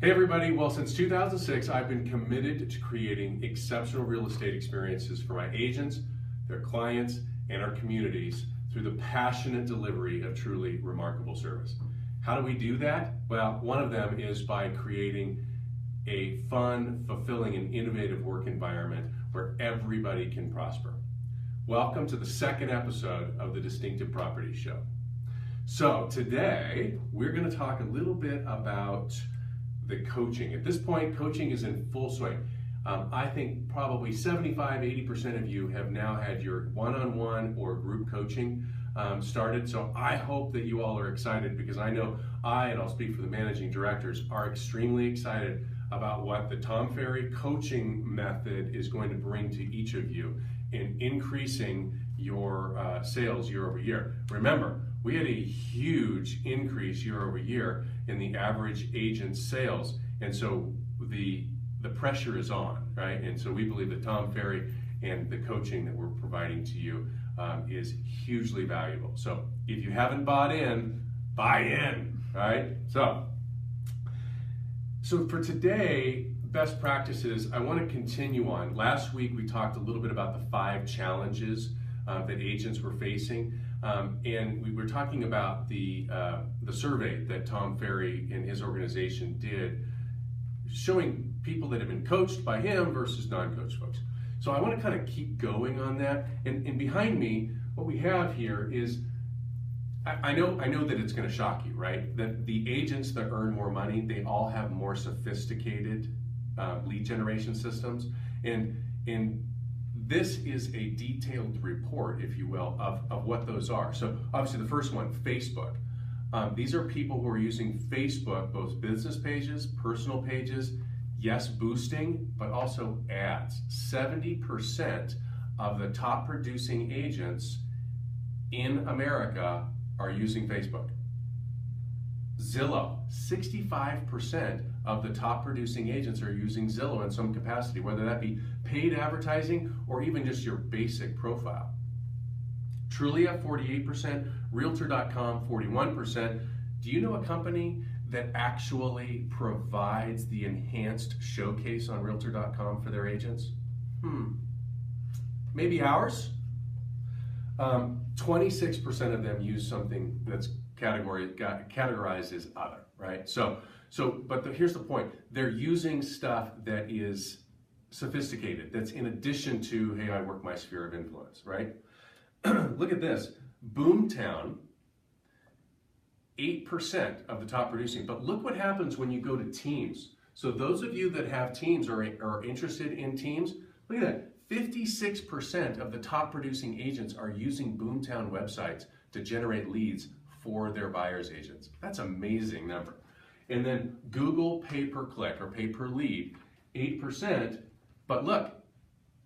Hey everybody, well since 2006 I've been committed to creating exceptional real estate experiences for my agents, their clients, and our communities through the passionate delivery of truly remarkable service. How do we do that? Well, one of them is by creating a fun, fulfilling, and innovative work environment where everybody can prosper. Welcome to the second episode of the Distinctive Properties Show. So today we're going to talk a little bit about the coaching. At this point, coaching is in full swing. I think probably 75–80% of you have now had your one-on-one or group coaching started. So I hope that you all are excited, because I know and I'll speak for the managing directors, are extremely excited about what the Tom Ferry coaching method is going to bring to each of you in increasing your sales year over year. Remember, we had a huge increase year over year in the average agent's sales, and so the pressure is on, right? And so we believe that Tom Ferry and the coaching that we're providing to you is hugely valuable. So if you haven't bought in, buy in, right? So for today, best practices, I want to continue on. Last week we talked a little bit about the 5 challenges that agents were facing. And we were talking about the survey that Tom Ferry and his organization did, showing people that have been coached by him versus non-coached folks. So I want to kind of keep going on that. And behind me, what we have here is, I know that it's going to shock you, right? That the agents that earn more money, they all have more sophisticated lead generation systems. And this is a detailed report, if you will, of what those are. So obviously the first one, Facebook. These are people who are using Facebook, both business pages, personal pages, yes, boosting, but also ads. 70% of the top producing agents in America are using Facebook. Zillow, 65% of the top producing agents are using Zillow in some capacity, whether that be paid advertising or even just your basic profile. Trulia, 48%, Realtor.com, 41%. Do you know a company that actually provides the enhanced showcase on Realtor.com for their agents? Maybe ours? 26% of them use something that's categorized as other, right? But here's the point. They're using stuff that is sophisticated, that's in addition to, hey, I work my sphere of influence, right? Look at this. Boomtown, 8% of the top producing. But look what happens when you go to teams. So those of you that have teams or are interested in teams, look at that. 56% of the top producing agents are using Boomtown websites to generate leads for their buyer's agents. That's an amazing number. And then Google pay-per-click or pay-per-lead, 8%. But look,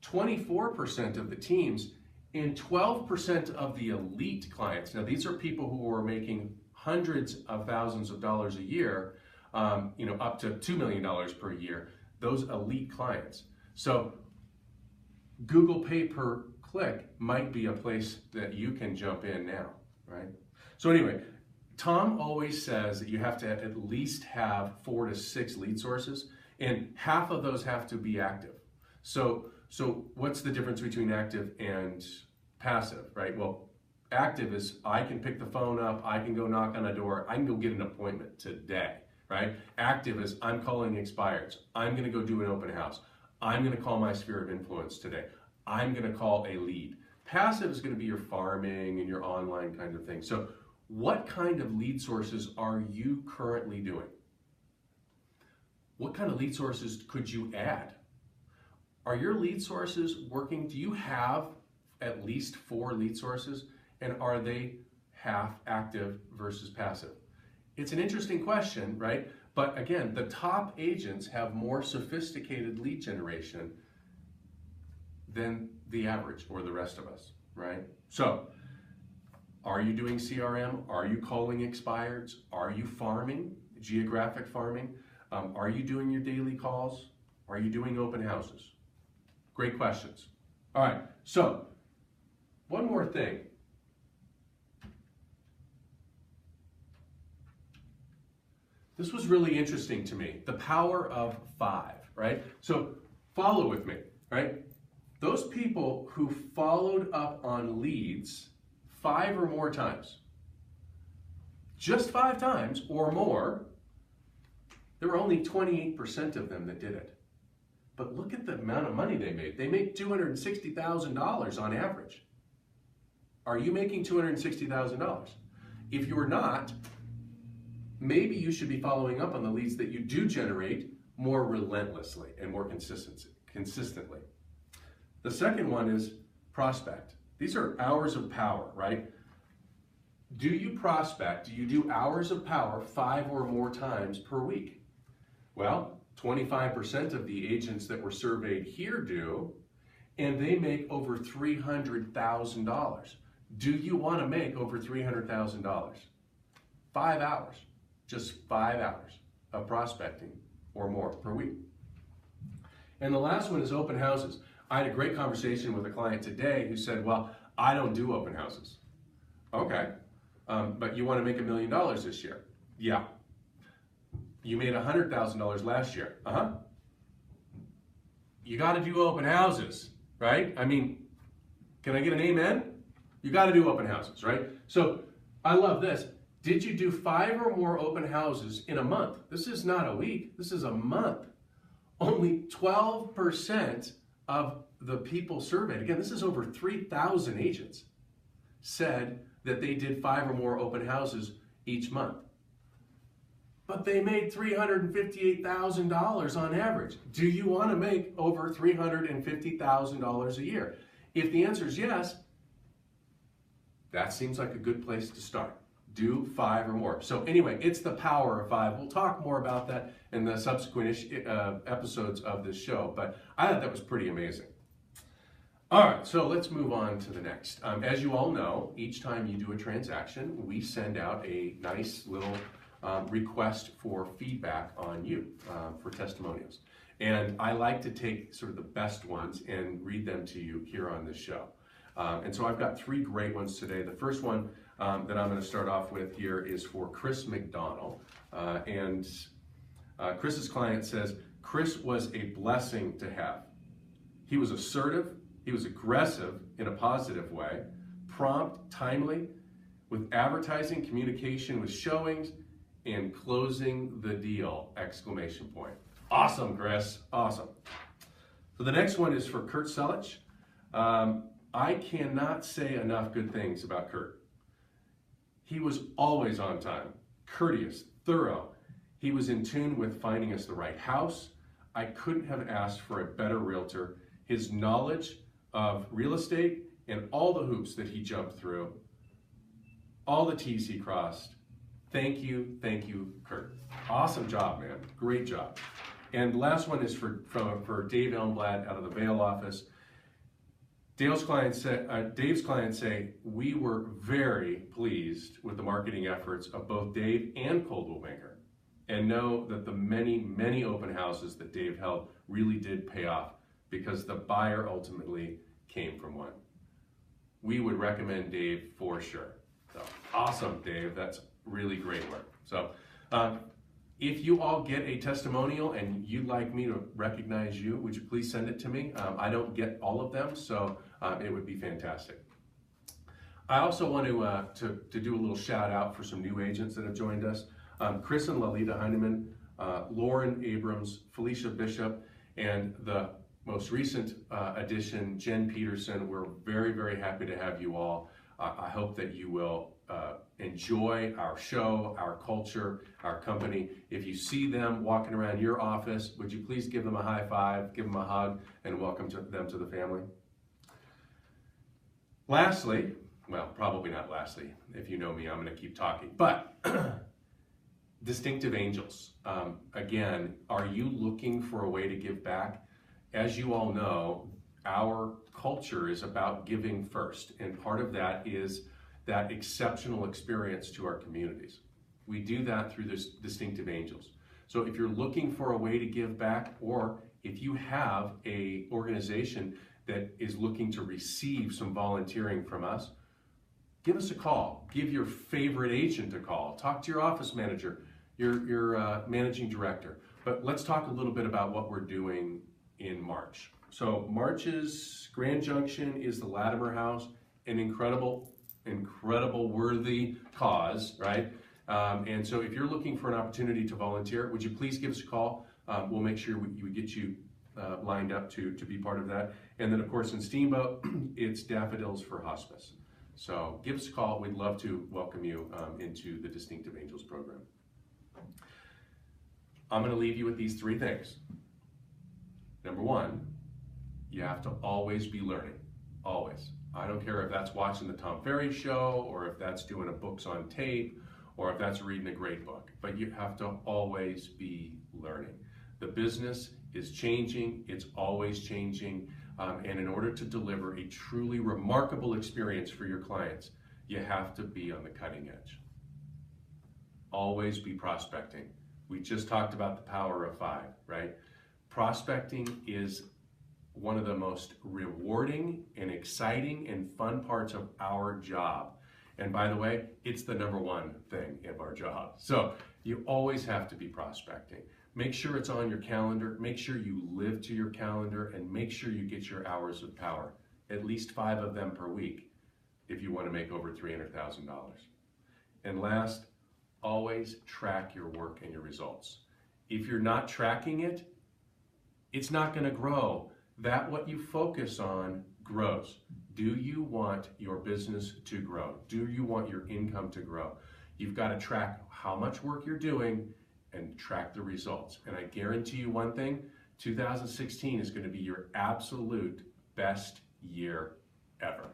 24% of the teams and 12% of the elite clients. Now these are people who are making hundreds of thousands of dollars a year, up to $2 million per year, those elite clients. So Google pay-per-click might be a place that you can jump in now, right? So anyway, Tom always says that you have to at least have 4 to 6 lead sources, and half of those have to be active. So what's the difference between active and passive, right? Well, active is I can pick the phone up, I can go knock on a door, I can go get an appointment today, right? Active is I'm calling expireds, I'm gonna go do an open house, I'm gonna call my sphere of influence today, I'm gonna call a lead. Passive is gonna be your farming and your online kind of thing. So what kind of lead sources are you currently doing? What kind of lead sources could you add? Are your lead sources working? Do you have at least 4 lead sources? And are they half active versus passive? It's an interesting question, right? But again, the top agents have more sophisticated lead generation than the average or the rest of us, right? So, are you doing CRM? Are you calling expireds? Are you farming, geographic farming? Are you doing your daily calls? Are you doing open houses? Great questions. All right, so one more thing. This was really interesting to me. The power of 5, right? So follow with me, right? Those people who followed up on leads 5 or more times, just 5 times or more, there were only 28% of them that did it. But look at the amount of money they made. They made $260,000 on average. Are you making $260,000? If you're not, maybe you should be following up on the leads that you do generate more relentlessly and more consistently. The second one is prospect. These are hours of power, right? Do you prospect? Do you do hours of power 5 or more times per week? Well, 25% of the agents that were surveyed here do, and they make over $300,000. Do you want to make over $300,000? 5 hours, just 5 hours of prospecting or more per week. And the last one is open houses. I had a great conversation with a client today who said, well, I don't do open houses. Okay, but you want to make $1 million this year? Yeah. You made $100,000 last year. You got to do open houses, right? I mean, can I get an amen? You got to do open houses, right? So I love this. Did you do 5 or more open houses in a month? This is not a week. This is a month. Only 12% of the people surveyed, again, this is over 3,000 agents, said that they did 5 or more open houses each month. But they made $358,000 on average. Do you want to make over $350,000 a year? If the answer is yes, that seems like a good place to start. Do 5 or more. So anyway, it's the power of 5. We'll talk more about that in the subsequent episodes of this show, but I thought that was pretty amazing. All right, so let's move on to the next. As you all know, each time you do a transaction, we send out a nice little request for feedback on you, for testimonials. And I like to take sort of the best ones and read them to you here on this show. And so I've got 3 great ones today. The first one that I'm going to start off with here is for Chris McDonald. Chris's client says, Chris was a blessing to have. He was assertive, he was aggressive in a positive way, prompt, timely, with advertising, communication with showings, and closing the deal, exclamation point. Awesome, Chris, awesome. So the next one is for Kurt Selich. I cannot say enough good things about Kurt. He was always on time, courteous, thorough. He was in tune with finding us the right house. I couldn't have asked for a better realtor. His knowledge of real estate and all the hoops that he jumped through, all the T's he crossed. Thank you, Kurt. Awesome job, man. Great job. And the last one is for Dave Elmblad out of the Vail office. Dave's clients say, we were very pleased with the marketing efforts of both Dave and Coldwell Banker, and know that the many open houses that Dave held really did pay off because the buyer ultimately came from one. We would recommend Dave for sure. So awesome, Dave. That's really great work. So if you all get a testimonial and you'd like me to recognize you, would you please send it to me? I don't get all of them, so it would be fantastic. I also want to do a little shout out for some new agents that have joined us. Chris and Lalita Heineman, Lauren Abrams, Felicia Bishop, and the most recent addition, Jen Peterson. We're very happy to have you all. I hope that you will enjoy our show, our culture, our company. If you see them walking around your office, would you please give them a high five, give them a hug, and welcome them to the family. Lastly, well, probably not lastly. If you know me, I'm going to keep talking. But distinctive angels. Again, are you looking for a way to give back? As you all know, our culture is about giving first, and part of that is that exceptional experience to our communities. We do that through this distinctive angels. So if you're looking for a way to give back, or if you have an organization that is looking to receive some volunteering from us, give us a call. Give your favorite agent a call. Talk to your office manager, your managing director. But let's talk a little bit about what we're doing in March. So March's Grand Junction is the Latimer House, an incredible worthy cause, right? And so if you're looking for an opportunity to volunteer, would you please give us a call? We'll make sure we get you lined up to be part of that. And then of course in Steamboat, it's Daffodils for Hospice. So give us a call. We'd love to welcome you into the Distinctive Angels program. I'm going to leave you with these three things. Number one, you have to always be learning, always. I don't care if that's watching the Tom Ferry show, or if that's doing a books on tape, or if that's reading a great book, but you have to always be learning. The business is changing, it's always changing, and in order to deliver a truly remarkable experience for your clients, you have to be on the cutting edge. Always be prospecting. We just talked about the power of 5, right? Prospecting is one of the most rewarding and exciting and fun parts of our job. And by the way, it's the number one thing of our job. So you always have to be prospecting. Make sure it's on your calendar, make sure you live to your calendar, and make sure you get your hours of power, at least 5 of them per week, if you want to make over $300,000. And last, always track your work and your results. If you're not tracking it, it's not going to grow. That what you focus on grows. Do you want your business to grow? Do you want your income to grow? You've got to track how much work you're doing and track the results. And I guarantee you one thing, 2016 is going to be your absolute best year ever.